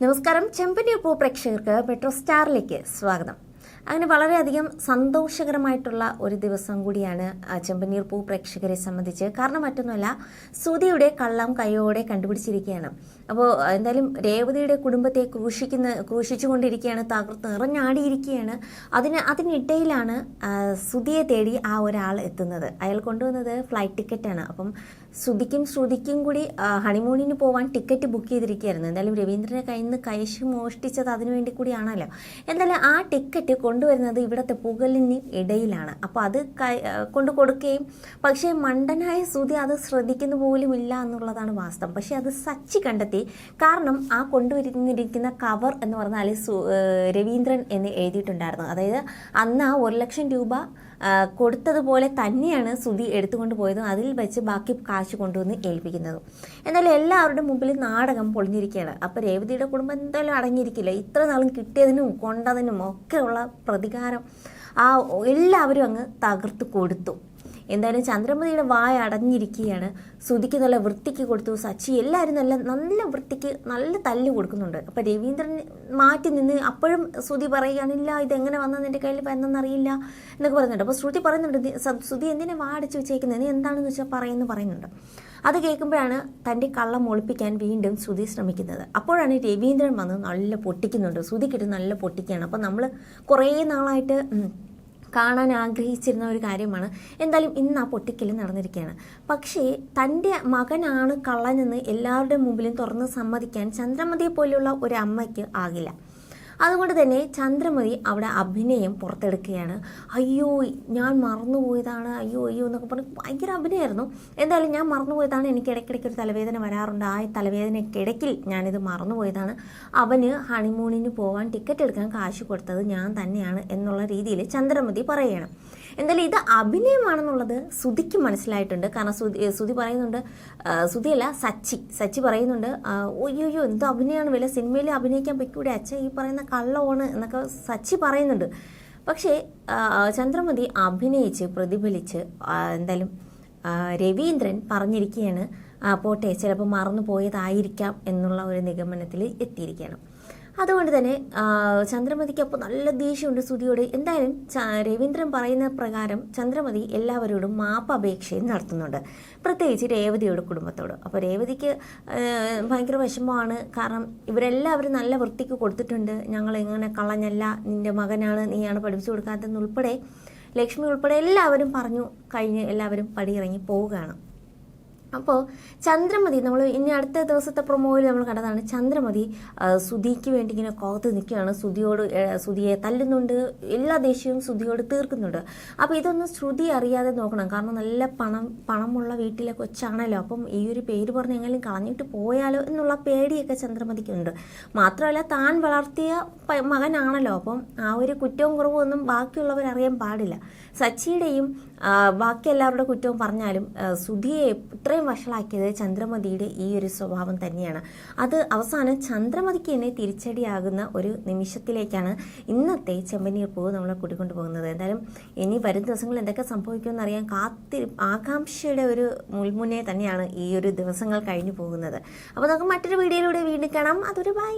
നമസ്കാരം. ചെമ്പനീർ പൂ പ്രേക്ഷകർക്ക് മെട്രോ സ്റ്റാറിലേക്ക് സ്വാഗതം. അങ്ങനെ വളരെയധികം സന്തോഷകരമായിട്ടുള്ള ഒരു ദിവസം കൂടിയാണ് ചെമ്പനീർ പൂ പ്രേക്ഷകരെ സംബന്ധിച്ച്. കാരണം മറ്റൊന്നുമല്ല, സുധിയുടെ കള്ളം കൈയോടെ കണ്ടുപിടിച്ചിരിക്കുകയാണ്. അപ്പോൾ എന്തായാലും രേവതിയുടെ കുടുംബത്തെ ക്രൂശിച്ചുകൊണ്ടിരിക്കുകയാണ്, തകർത്ത് നിറഞ്ഞാടിയിരിക്കുകയാണ്. അതിനിടയിലാണ് സുധിയെ തേടി ആ ഒരാൾ എത്തുന്നത്. അയാൾ കൊണ്ടുവന്നത് ഫ്ലൈറ്റ് ടിക്കറ്റാണ്. അപ്പം സുധിക്കും ശ്രുതിക്കും കൂടി ഹണിമൂണിന് പോകാൻ ടിക്കറ്റ് ബുക്ക് ചെയ്തിരിക്കുകയായിരുന്നു. എന്തായാലും രവീന്ദ്രനെ കയ്യിൽ നിന്ന് കൈശ് മോഷ്ടിച്ചത് അതിനു വേണ്ടി കൂടിയാണല്ലോ. എന്തായാലും ആ ടിക്കറ്റ് കൊണ്ടുവരുന്നത് ഇവിടുത്തെ പുകലിന് ഇടയിലാണ്. അപ്പോൾ അത് കൊണ്ടു കൊടുക്കുകയും, പക്ഷേ മണ്ടനായ സുധി അത് ശ്രദ്ധിക്കുന്ന പോലും ഇല്ല എന്നുള്ളതാണ് വാസ്തവം. പക്ഷേ അത് സച്ചി കണ്ടെത്തി. കാരണം ആ കൊണ്ടുവരുന്നിരിക്കുന്ന കവർ എന്ന് പറഞ്ഞാൽ രവീന്ദ്രൻ എന്ന് എഴുതിയിട്ടുണ്ടായിരുന്നു. അതായത് അന്ന് ആ 1,00,000 രൂപ കൊടുത്തതുപോലെ തന്നെയാണ് സുധി എടുത്തുകൊണ്ട് പോയതും അതിൽ വെച്ച് ബാക്കി കാശ് കൊണ്ടുവന്ന് ഏൽപ്പിക്കുന്നതും. എന്നാലും എല്ലാവരുടെ മുമ്പിൽ നാടകം പൊളിഞ്ഞിരിക്കുകയാണ്. അപ്പോൾ രേവതിയുടെ കുടുംബം എന്തായാലും അടങ്ങിയിരിക്കില്ല. ഇത്ര നാളും കിട്ടിയതിനും കൊണ്ടതിനും ഒക്കെയുള്ള പ്രതികാരം എല്ലാവരും അങ്ങ് തകർത്ത് കൊടുത്തു. എന്തായാലും ചന്ദ്രമതിയുടെ വായ അടഞ്ഞിരിക്കുകയാണ്. സുധിക്ക് നല്ല വൃത്തിക്ക് കൊടുത്തു. സച്ചി എല്ലാവരും നല്ല വൃത്തിക്ക് നല്ല തല്ല് കൊടുക്കുന്നുണ്ട്. അപ്പോൾ രവീന്ദ്രൻ മാറ്റി നിന്ന് അപ്പോഴും സുധി പറയുകയാണില്ല, ഇതെങ്ങനെ വന്നത്, എൻ്റെ കയ്യിൽ വന്നെന്നറിയില്ല എന്നൊക്കെ പറയുന്നുണ്ട്. അപ്പോൾ ശ്രുതി പറയുന്നുണ്ട്, സുധി എന്തിനാ വാ അടച്ചു വെച്ചേക്കുന്നത്, നീ എന്താണെന്ന് വെച്ചാൽ പറയുന്നുണ്ട്. അത് കേൾക്കുമ്പോഴാണ് തൻ്റെ കള്ളം ഒളിപ്പിക്കാൻ വീണ്ടും സുധി ശ്രമിക്കുന്നത്. അപ്പോഴാണ് രവീന്ദ്രൻ വന്ന് നല്ല പൊട്ടിക്കുന്നുണ്ട്. സുധിക്കിട്ട് നല്ല പൊട്ടിക്കുകയാണ്. അപ്പോൾ നമ്മൾ കുറേ നാളായിട്ട് കാണാൻ ആഗ്രഹിച്ചിരുന്ന ഒരു കാര്യമാണ്. എന്തായാലും ഇന്ന് ആ പൊട്ടിക്കൽ നടന്നിരിക്കുകയാണ്. പക്ഷേ തൻ്റെ മകനാണ് കള്ളനെന്ന് എല്ലാവരുടെ മുമ്പിലും തുറന്ന് സമ്മതിക്കാൻ ചന്ദ്രമതിയെ പോലെയുള്ള ഒരു അമ്മയ്ക്ക് ആകില്ല. അതുകൊണ്ട് തന്നെ ചന്ദ്രമതി അവിടെ അഭിനയം പുറത്തെടുക്കുകയാണ്. അയ്യോ ഞാൻ മറന്നുപോയതാണ്, അയ്യോ എന്നൊക്കെ പറഞ്ഞ് ഭയങ്കര അഭിനയമായിരുന്നു. എന്തായാലും ഞാൻ മറന്നുപോയതാണ്, എനിക്ക് ഇടയ്ക്കിടയ്ക്ക് ഒരു തലവേദന വരാറുണ്ട്, ആ തലവേദനയ്ക്കിടയ്ക്കിൽ ഞാനിത് മറന്നുപോയതാണ്, അവന് ഹണിമൂണിന് പോകാൻ ടിക്കറ്റ് എടുക്കാൻ കാശ് കൊടുത്തത് ഞാൻ തന്നെയാണ് എന്നുള്ള രീതിയിൽ ചന്ദ്രമതി പറയുകയാണ്. എന്തായാലും ഇത് അഭിനയമാണെന്നുള്ളത് സുധിക്ക് മനസ്സിലായിട്ടുണ്ട്. കാരണം സുധി പറയുന്നുണ്ട്, സുധിയല്ല സച്ചി പറയുന്നുണ്ട്, ഒയ്യോ എന്ത് അഭിനയമാണ്, വല്ല സിനിമയിൽ അഭിനയിക്കാൻ പറ്റൂടെ അച്ഛൻ, ഈ പറയുന്ന കള്ളമാണ് എന്നൊക്കെ സച്ചി പറയുന്നുണ്ട്. പക്ഷേ ചന്ദ്രമതി അഭിനയിച്ച് പ്രതിഫലിച്ച് എന്തായാലും രവീന്ദ്രൻ പറഞ്ഞിരിക്കുകയാണ്, പോട്ടെ ചിലപ്പോൾ മറന്നു പോയതായിരിക്കാം എന്നുള്ള ഒരു നിഗമനത്തിൽ എത്തിയിരിക്കുകയാണ്. അതുകൊണ്ട് തന്നെ ചന്ദ്രമതിക്ക് അപ്പോൾ നല്ല ദേഷ്യമുണ്ട് സുധിയോട്. എന്തായാലും രവീന്ദ്രൻ പറയുന്ന പ്രകാരം ചന്ദ്രമതി എല്ലാവരോടും മാപ്പ് അപേക്ഷയും നടത്തുന്നുണ്ട്, പ്രത്യേകിച്ച് രേവതിയുടെ കുടുംബത്തോട്. അപ്പോൾ രേവതിക്ക് ഭയങ്കര വിഷമമാണ്. കാരണം ഇവരെല്ലാവരും നല്ല വൃത്തിക്ക് കൊടുത്തിട്ടുണ്ട്, ഞങ്ങൾ ഇങ്ങനെ കള്ളഞ്ഞല്ല, നിൻ്റെ മകനാണ്, നീയാണ് പഠിപ്പിച്ചു കൊടുക്കാത്തതെന്നുൾപ്പെടെ ലക്ഷ്മി ഉൾപ്പെടെ എല്ലാവരും പറഞ്ഞു കഴിഞ്ഞ് എല്ലാവരും പടിയിറങ്ങി പോവുകയാണ്. അപ്പോൾ ചന്ദ്രമതി, നമ്മൾ ഇനി അടുത്ത ദിവസത്തെ പ്രൊമോയിൽ നമ്മൾ കണ്ടതാണ്, ചന്ദ്രമതി സുധിക്ക് വേണ്ടി ഇങ്ങനെ കോത്ത് നിൽക്കുകയാണ്. സുധിയെ തല്ലുന്നുണ്ട്, എല്ലാ ദേഷ്യവും സുധിയോട് തീർക്കുന്നുണ്ട്. അപ്പോൾ ഇതൊന്നും ശ്രുതി അറിയാതെ നോക്കണം. കാരണം നല്ല പണമുള്ള വീട്ടിലെ കൊച്ചാണല്ലോ. അപ്പം ഈ ഒരു പേര് പറഞ്ഞ് എങ്ങനെയും കളഞ്ഞിട്ട് പോയാലോ എന്നുള്ള പേടിയൊക്കെ ചന്ദ്രമതിക്കുണ്ട്. മാത്രമല്ല താൻ വളർത്തിയ മകനാണല്ലോ. അപ്പം ആ ഒരു കുറ്റവും കുറവും ഒന്നും ബാക്കിയുള്ളവരറിയാൻ പാടില്ല. സച്ചിയുടെയും ബാക്കി എല്ലാവരുടെ കുറ്റവും പറഞ്ഞാലും സുധിയെ ഇത്രയും വഷളാക്കിയത് ചന്ദ്രമതിയുടെ ഈ ഒരു സ്വഭാവം തന്നെയാണ്. അത് അവസാനം ചന്ദ്രമതിക്ക് തന്നെ തിരിച്ചടിയാകുന്ന ഒരു നിമിഷത്തിലേക്കാണ് ഇന്നത്തെ ചെമ്പനീർ പൂവ് നമ്മളെ കൂട്ടിക്കൊണ്ടു പോകുന്നത്. എന്തായാലും ഇനി വരും ദിവസങ്ങളിൽ എന്തൊക്കെ സംഭവിക്കുമെന്ന് അറിയാൻ ആകാംക്ഷയുടെ ഒരു മുൾമുന്നേ തന്നെയാണ് ഈ ഒരു ദിവസങ്ങൾ കഴിഞ്ഞു പോകുന്നത്. അപ്പോൾ നമുക്ക് മറ്റൊരു വീഡിയോയിലൂടെ വീണ്ടും കാണാം. അതൊരു ബൈ.